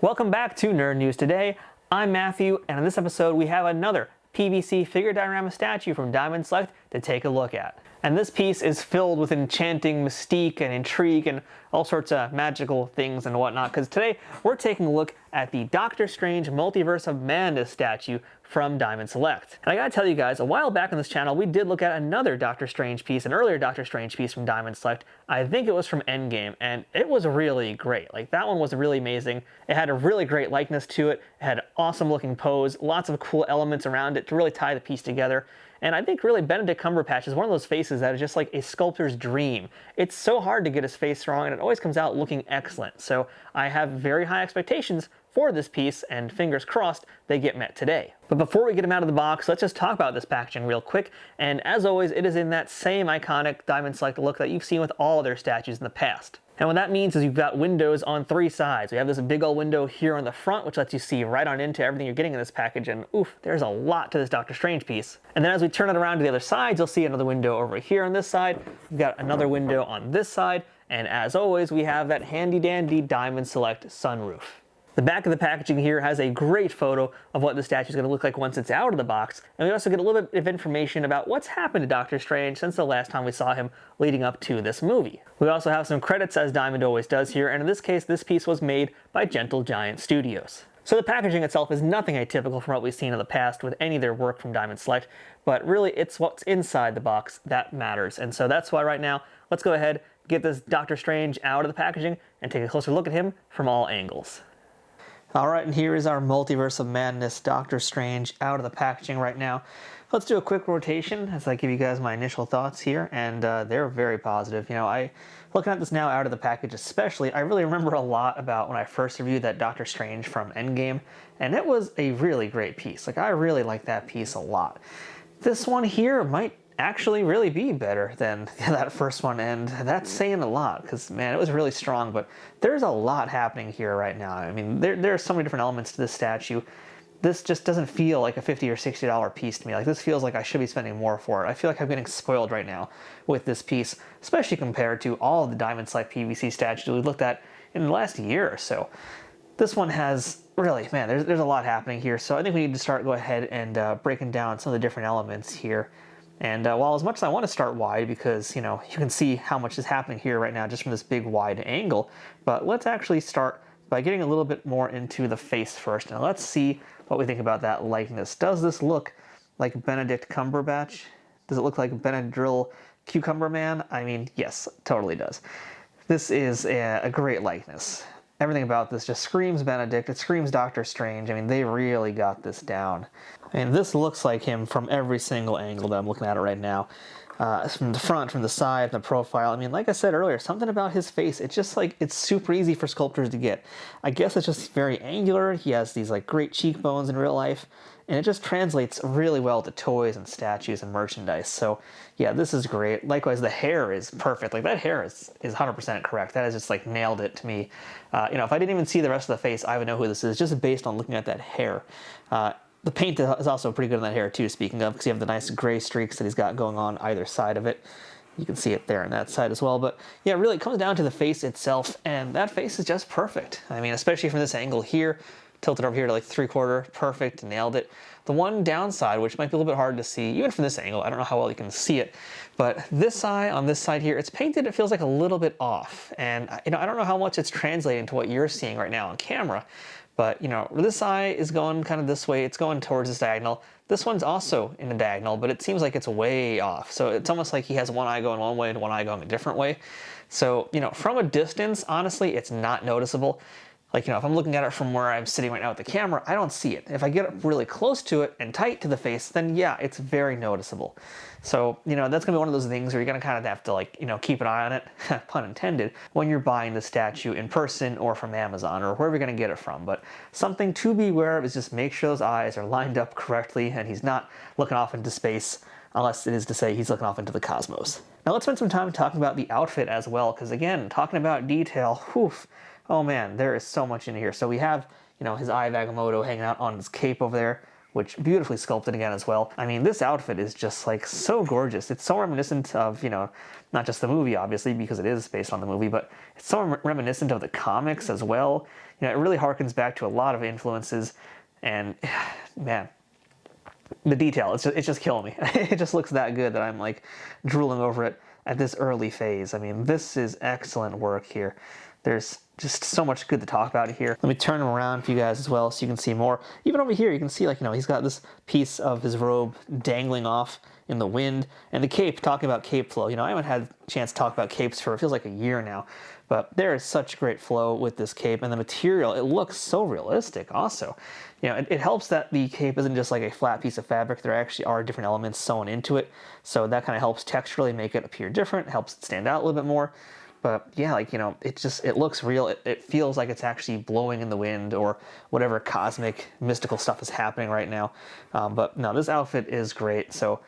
Welcome back to Nerd News Today. I'm Matthew, and in this episode we have another PVC figure diorama statue from Diamond Select to take a look at. And this piece is filled with enchanting mystique and intrigue and all sorts of magical things and whatnot, because today we're taking a look at the Doctor Strange Multiverse of Madness statue from Diamond Select. And I gotta tell you guys, a while back on this channel we did look at another Doctor Strange piece, an earlier Doctor Strange piece from Diamond Select. I think it was from Endgame, and it was really great. Like, that one was really amazing. It had a really great likeness to it. It had an awesome looking pose, lots of cool elements around it to really tie the piece together. And I think really Benedict Cumberbatch is one of those faces that is just like a sculptor's dream. It's so hard to get his face wrong, and it always comes out looking excellent. So I have very high expectations for this piece, and fingers crossed they get met today. But before we get him out of the box, let's just talk about this packaging real quick. And as always, it is in that same iconic Diamond Select look that you've seen with all of their statues in the past. And what that means is you've got windows on three sides. We have this big old window here on the front, which lets you see right on into everything you're getting in this package, and oof, there's a lot to this Doctor Strange piece. And then as we turn it around to the other sides, you'll see another window over here on this side. We've got another window on this side, and as always, we have that handy dandy Diamond Select sunroof. The back of the packaging here has a great photo of what the statue is going to look like once it's out of the box, and we also get a little bit of information about what's happened to Doctor Strange since the last time we saw him leading up to this movie. We also have some credits, as Diamond always does here, and in this case this piece was made by Gentle Giant Studios. So the packaging itself is nothing atypical from what we've seen in the past with any of their work from Diamond Select, but really it's what's inside the box that matters. And so that's why right now, let's go ahead, get this Doctor Strange out of the packaging and take a closer look at him from all angles. Alright, and here is our Multiverse of Madness Doctor Strange out of the packaging right now. Let's do a quick rotation as I give you guys my initial thoughts here, and they're very positive. You know, looking at this now out of the package especially, I really remember a lot about when I first reviewed that Doctor Strange from Endgame, and it was a really great piece. Like, I really like that piece a lot. This one here might actually really be better than that first one, and that's saying a lot because, man, it was really strong. But there's a lot happening here right now. I mean, there are so many different elements to this statue. This just doesn't feel like a $50 or $60 piece to me. Like, this feels like I should be spending more for it. I feel like I'm getting spoiled right now with this piece, especially compared to all of the Diamond Select PVC statues we've looked at in the last year or so. This one has really, man, there's a lot happening here. So I think we need to go ahead and breaking down some of the different elements here. And while as much as I want to start wide, because, you know, you can see how much is happening here right now just from this big wide angle, but let's actually start by getting a little bit more into the face first. Now let's see what we think about that likeness. Does this look like Benedict Cumberbatch? Does it look like Benadryl Cucumber Man? I mean, yes, totally does. This is a great likeness. Everything about this just screams Benedict. It screams Doctor Strange. I mean, they really got this down. I mean, this looks like him from every single angle that I'm looking at it right now. From the front, from the side, from the profile. I mean, like I said earlier, something about his face, it's just like, it's super easy for sculptors to get. I guess it's just very angular. He has these like great cheekbones in real life, and it just translates really well to toys and statues and merchandise. So yeah, this is great. Likewise, the hair is perfect. Like, that hair is 100% correct. That has just like nailed it to me. You know, if I didn't even see the rest of the face, I would know who this is just based on looking at that hair. The paint is also pretty good on that hair too, speaking of, because you have the nice gray streaks that he's got going on either side of it. You can see it there on that side as well. But yeah, really it comes down to the face itself, and that face is just perfect. I mean, especially from this angle here, tilted over here to like 3/4, perfect, nailed it. The one downside, which might be a little bit hard to see, even from this angle, I don't know how well you can see it, but this eye on this side here, it's painted, it feels like a little bit off. And, you know, I don't know how much it's translating to what you're seeing right now on camera. But, you know, this eye is going kind of this way. It's going towards this diagonal. This one's also in a diagonal, but it seems like it's way off. So it's almost like he has one eye going one way and one eye going a different way. So, you know, from a distance, honestly, it's not noticeable. Like, you know, if I'm looking at it from where I'm sitting right now with the camera, I don't see it. If I get up really close to it and tight to the face, then yeah, it's very noticeable. So, you know, that's gonna be one of those things where you're gonna kind of have to, like, you know, keep an eye on it, pun intended, when you're buying the statue in person or from Amazon or wherever you're gonna get it from. But something to be aware of is just make sure those eyes are lined up correctly and he's not looking off into space, unless it is to say he's looking off into the cosmos. Now let's spend some time talking about the outfit as well, because again, talking about detail, whew, oh man, there is so much in here. So we have, you know, his Eye of Agamotto hanging out on his cape over there. which beautifully sculpted again as well. I mean, this outfit is just like so gorgeous. It's so reminiscent of, you know, not just the movie, obviously, because it is based on the movie, but it's so reminiscent of the comics as well. You know, it really harkens back to a lot of influences, and man, the detail, it's just killing me. It just looks that good that I'm like drooling over it at this early phase. I mean, this is excellent work here. There's just so much good to talk about here. Let me turn him around for you guys as well so you can see more. Even over here, you can see, like, you know, he's got this piece of his robe dangling off in the wind. And the cape, talking about cape flow, you know, I haven't had a chance to talk about capes for, it feels like a year now. But there is such great flow with this cape, and the material, it looks so realistic also. You know, it helps that the cape isn't just like a flat piece of fabric. There actually are different elements sewn into it. So that kind of helps texturally make it appear different, helps it stand out a little bit more. But yeah, like, you know, it looks real. It feels like it's actually blowing in the wind or whatever cosmic, mystical stuff is happening right now. But no, this outfit is great. So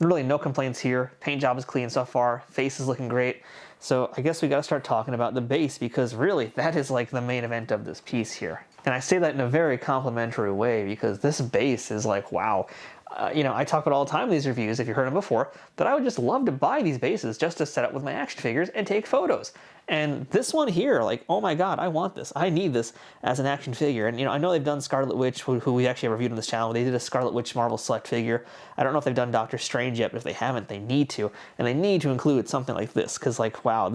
really no complaints here. Paint job is clean so far. Face is looking great. So I guess we got to start talking about the base, because really that is like the main event of this piece here. And I say that in a very complimentary way, because this base is like, wow. You know, I talk about all the time in these reviews, if you've heard them before, that I would just love to buy these bases just to set up with my action figures and take photos. And this one here, like, oh my god, I want this. I need this as an action figure. And, you know, I know they've done Scarlet Witch, who we actually have reviewed on this channel. They did a Scarlet Witch Marvel Select figure. I don't know if they've done Doctor Strange yet, but if they haven't, they need to. And they need to include something like this, because, like, wow,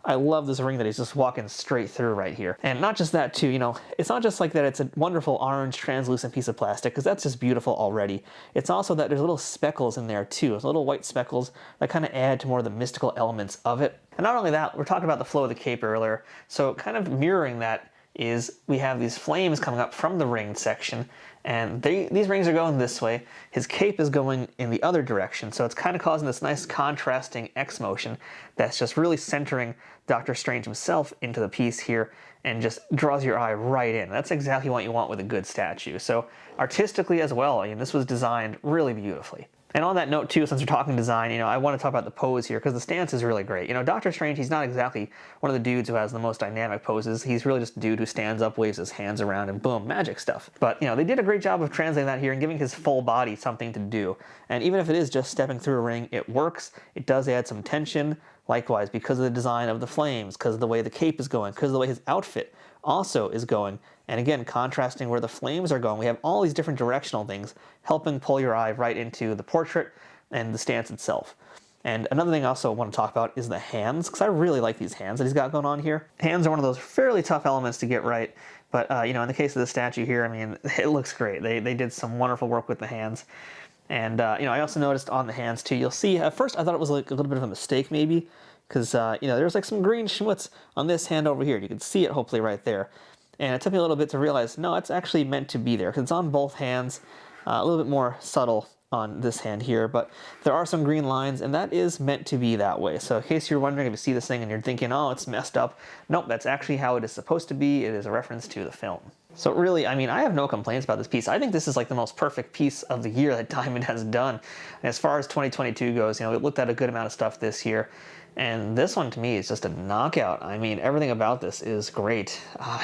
I love this ring that he's just walking straight through right here. And not just that too, you know, it's not just like that it's a wonderful orange translucent piece of plastic, because that's just beautiful already. It's also that there's little speckles in there too, little white speckles that kind of add to more of the mystical elements of it. And not only that, we're talking about the flow of the cape earlier, so kind of mirroring that is we have these flames coming up from the ring section, and these rings are going this way. His cape is going in the other direction, so it's kind of causing this nice contrasting X motion that's just really centering Doctor Strange himself into the piece here and just draws your eye right in. That's exactly what you want with a good statue. So artistically as well, I mean, this was designed really beautifully. And on that note too, since we're talking design, you know, I want to talk about the pose here, because the stance is really great. You know, Doctor Strange, he's not exactly one of the dudes who has the most dynamic poses. He's really just a dude who stands up, waves his hands around, and boom, magic stuff. But, you know, they did a great job of translating that here and giving his full body something to do. And even if it is just stepping through a ring, it works. It does add some tension. Likewise, because of the design of the flames, because of the way the cape is going, because of the way his outfit also is going. And again, contrasting where the flames are going, we have all these different directional things helping pull your eye right into the portrait and the stance itself. And another thing I also want to talk about is the hands, because I really like these hands that he's got going on here. Hands are one of those fairly tough elements to get right, but you know, in the case of the statue here, I mean, it looks great. They did some wonderful work with the hands. And you know, I also noticed on the hands too, you'll see, at first I thought it was like a little bit of a mistake maybe, because you know, there's like some green schmutz on this hand over here. You can see it hopefully right there. And it took me a little bit to realize, no, it's actually meant to be there, because it's on both hands, a little bit more subtle on this hand here, but there are some green lines, and that is meant to be that way. So in case you're wondering, if you see this thing and you're thinking, oh, it's messed up, nope, that's actually how it is supposed to be. It is a reference to the film. So really, I mean, I have no complaints about this piece. I think this is like the most perfect piece of the year that Diamond has done. And as far as 2022 goes, you know, we looked at a good amount of stuff this year, and this one to me is just a knockout. I mean, everything about this is great.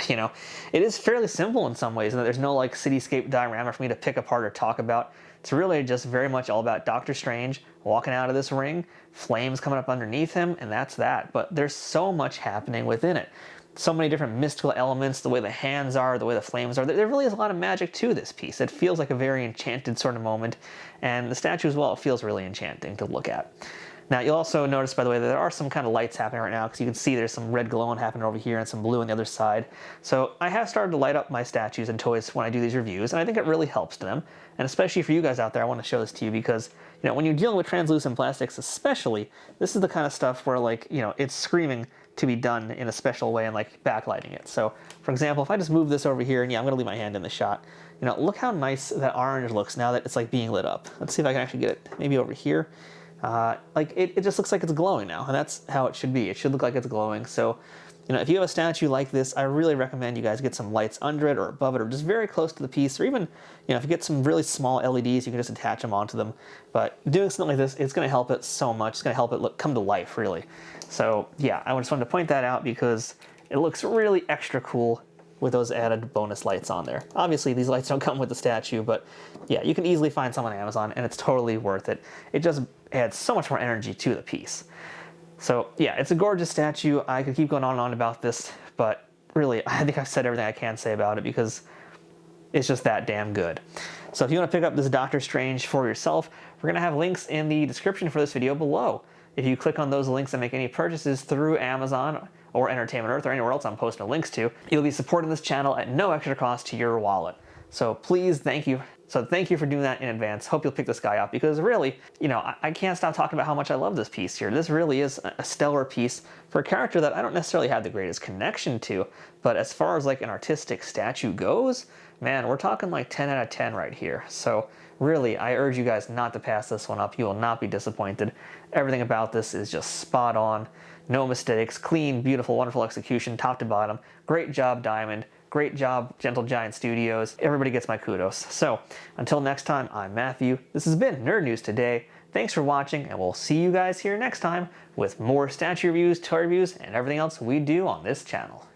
You know, it is fairly simple in some ways, and there's no like cityscape diorama for me to pick apart or talk about. It's really just very much all about Doctor Strange walking out of this ring, flames coming up underneath him, and that's that. But there's so much happening within it. So many different mystical elements, the way the hands are, the way the flames are. There really is a lot of magic to this piece. It feels like a very enchanted sort of moment, and the statue as well, it feels really enchanting to look at. Now, you'll also notice, by the way, that there are some kind of lights happening right now, because you can see there's some red glowing happening over here and some blue on the other side. So I have started to light up my statues and toys when I do these reviews, and I think it really helps them. And especially for you guys out there, I want to show this to you, because, you know, when you're dealing with translucent plastics especially, this is the kind of stuff where, like, you know, it's screaming to be done in a special way and, like, backlighting it. So, for example, if I just move this over here, and yeah, I'm going to leave my hand in the shot, you know, look how nice that orange looks now that it's, like, being lit up. Let's see if I can actually get it maybe over here. Like it just looks like it's glowing now, and that's how it should be. It should look like it's glowing. So, you know, if you have a statue like this, I really recommend you guys get some lights under it or above it or just very close to the piece, or even, you know, if you get some really small LEDs, you can just attach them onto them. But doing something like this, it's going to help it so much. It's going to help it come to life, really. So, yeah, I just wanted to point that out because it looks really extra cool with those added bonus lights on there. Obviously, these lights don't come with the statue, but yeah, you can easily find some on Amazon, and it's totally worth it. It just adds so much more energy to the piece. So yeah, it's a gorgeous statue. I could keep going on and on about this, but really, I think I've said everything I can say about it because it's just that damn good. So if you want to pick up this Doctor Strange for yourself, we're going to have links in the description for this video below. If you click on those links and make any purchases through Amazon or Entertainment Earth or anywhere else I'm posting links to, you'll be supporting this channel at no extra cost to your wallet. So please, thank you. So thank you for doing that in advance. Hope you'll pick this guy up because really, you know, I can't stop talking about how much I love this piece here. This really is a stellar piece for a character that I don't necessarily have the greatest connection to, but as far as like an artistic statue goes, man, we're talking like 10 out of 10 right here. So really, I urge you guys not to pass this one up. You will not be disappointed. Everything about this is just spot on. No mistakes, clean, beautiful, wonderful execution, top to bottom. Great job, Diamond. Great job, Gentle Giant Studios. Everybody gets my kudos. So, until next time, I'm Matthew. This has been Nerd News Today. Thanks for watching, and we'll see you guys here next time with more statue reviews, toy reviews, and everything else we do on this channel.